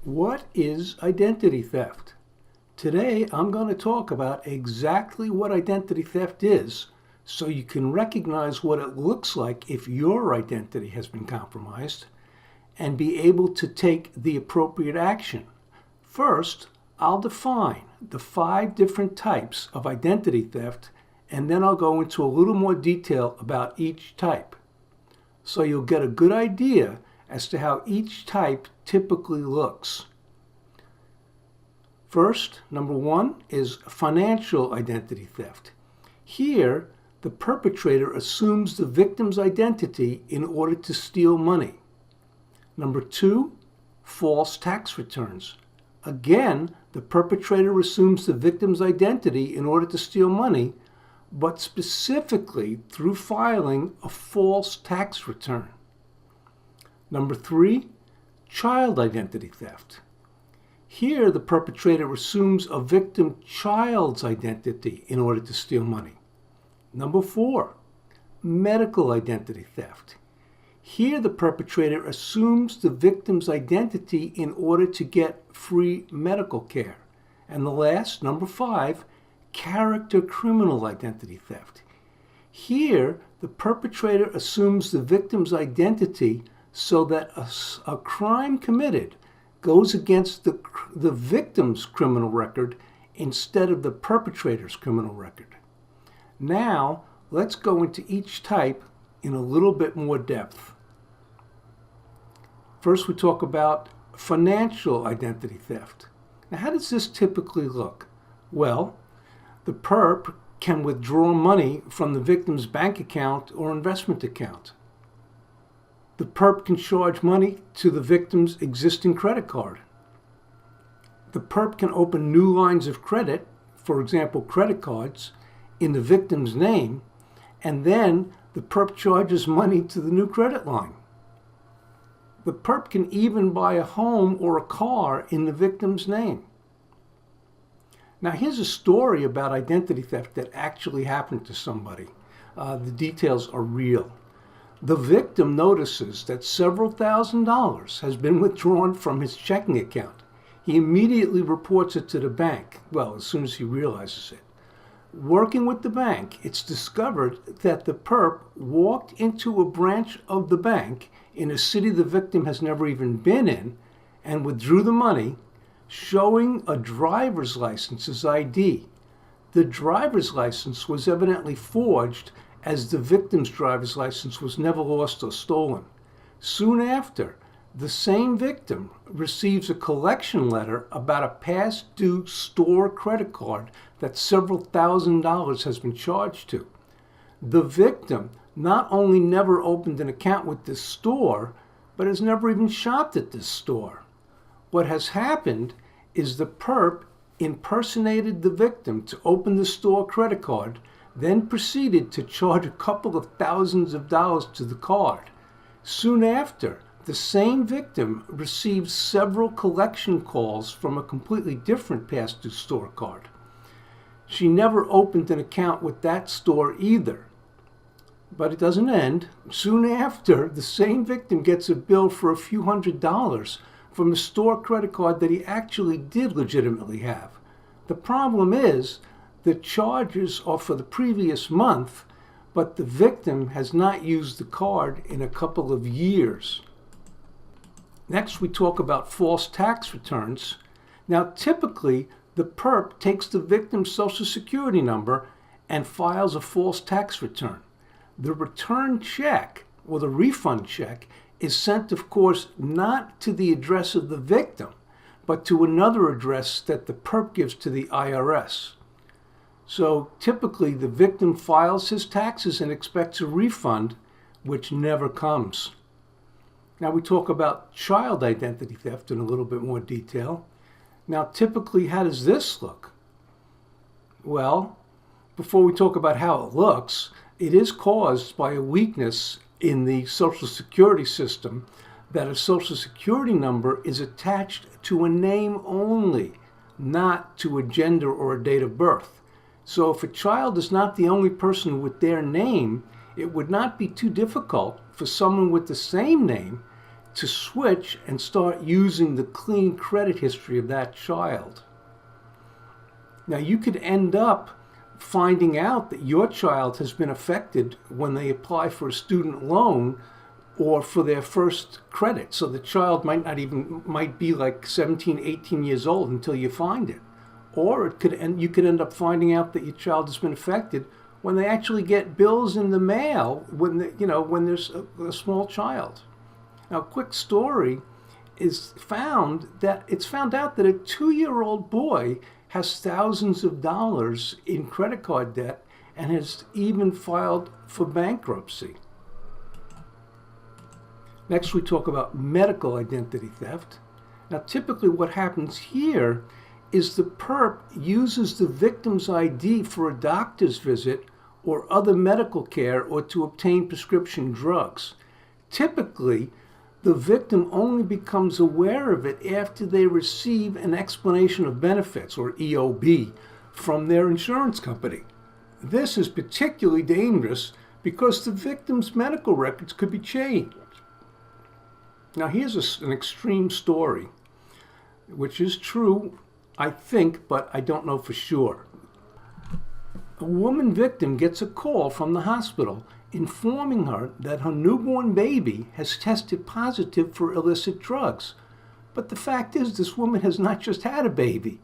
What is identity theft? Today I'm going to talk about exactly what identity theft is so you can recognize what it looks like if your identity has been compromised and be able to take the appropriate action. First, I'll define the 5 different types of identity theft, and then I'll go into a little more detail about each type, so you'll get a good idea as to how each type typically looks. First, number 1 is financial identity theft. Here, the perpetrator assumes the victim's identity in order to steal money. Number 2, false tax returns. Again, the perpetrator assumes the victim's identity in order to steal money, but specifically through filing a false tax return. Number 3, child identity theft. Here, the perpetrator assumes a victim child's identity in order to steal money. Number 4, medical identity theft. Here, the perpetrator assumes the victim's identity in order to get free medical care. And the last, number 5, character criminal identity theft. Here, the perpetrator assumes the victim's identity so that a crime committed goes against the victim's criminal record instead of the perpetrator's criminal record. Now, let's go into each type in a little bit more depth. First, we talk about financial identity theft. Now, how does this typically look? Well, the perp can withdraw money from the victim's bank account or investment account. The perp can charge money to the victim's existing credit card. The perp can open new lines of credit, for example, credit cards, in the victim's name, and then the perp charges money to the new credit line. The perp can even buy a home or a car in the victim's name. Now, here's a story about identity theft that actually happened to somebody. The details are real. The victim notices that several $1,000s has been withdrawn from his checking account. He immediately reports it to the bank, well, as soon as he realizes it. Working with the bank, it's discovered that the perp walked into a branch of the bank in a city the victim has never even been in and withdrew the money, showing a driver's license as ID. The driver's license was evidently forged, as the victim's driver's license was never lost or stolen. Soon after, the same victim receives a collection letter about a past due store credit card that several $1,000s has been charged to. The victim not only never opened an account with this store, but has never even shopped at this store. What has happened is the perp impersonated the victim to open the store credit card, then proceeded to charge a couple of thousands of dollars to the card. Soon after, the same victim received several collection calls from a completely different past due store card. She never opened an account with that store either. But it doesn't end. Soon after, the same victim gets a bill for a few $100s from a store credit card that he actually did legitimately have. The problem is, the charges are for the previous month, but the victim has not used the card in a couple of years. Next, we talk about false tax returns. Now, typically, the perp takes the victim's social security number and files a false tax return. The return check, or the refund check, is sent, of course, not to the address of the victim, but to another address that the perp gives to the IRS. So typically, the victim files his taxes and expects a refund, which never comes. Now we talk about child identity theft in a little bit more detail. Now, typically, how does this look? Well, before we talk about how it looks, it is caused by a weakness in the Social Security system that a Social Security number is attached to a name only, not to a gender or a date of birth. So if a child is not the only person with their name, it would not be too difficult for someone with the same name to switch and start using the clean credit history of that child. Now, you could end up finding out that your child has been affected when they apply for a student loan or for their first credit. So the child might be like 17, 18 years old until you find it. Or you could end up finding out that your child has been affected when they actually get bills in the mail when there's a small child. Now, a quick story it's found out that a 2-year-old boy has thousands of dollars in credit card debt and has even filed for bankruptcy. Next, we talk about medical identity theft. Now, typically what happens here is the perp uses the victim's ID for a doctor's visit or other medical care or to obtain prescription drugs. Typically, the victim only becomes aware of it after they receive an explanation of benefits, or EOB, from their insurance company. This is particularly dangerous because the victim's medical records could be changed. Now, here's an extreme story, which is true, I think, but I don't know for sure. A woman victim gets a call from the hospital informing her that her newborn baby has tested positive for illicit drugs. But the fact is, this woman has not just had a baby.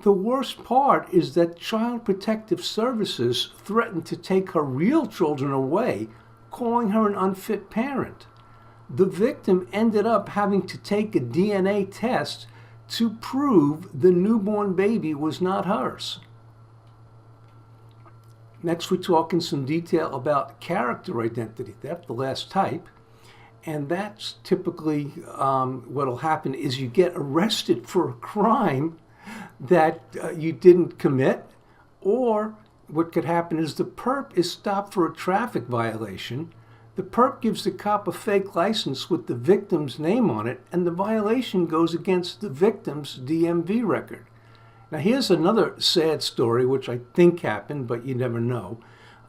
The worst part is that Child Protective Services threatened to take her real children away, calling her an unfit parent. The victim ended up having to take a DNA test to prove the newborn baby was not hers. Next, we talk in some detail about character identity theft, the last type. And that's typically what will happen is you get arrested for a crime that you didn't commit, or what could happen is the perp is stopped for a traffic violation. The perp gives the cop a fake license with the victim's name on it, and the violation goes against the victim's DMV record. Now, here's another sad story, which I think happened, but you never know.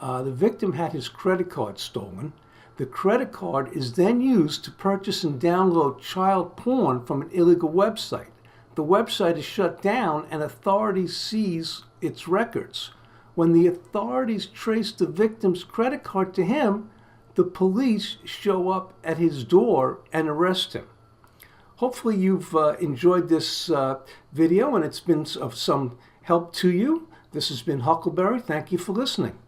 The victim had his credit card stolen. The credit card is then used to purchase and download child porn from an illegal website. The website is shut down, and authorities seize its records. When the authorities trace the victim's credit card to him, the police show up at his door and arrest him. Hopefully you've enjoyed this video and it's been of some help to you. This has been Huckleberry. Thank you for listening.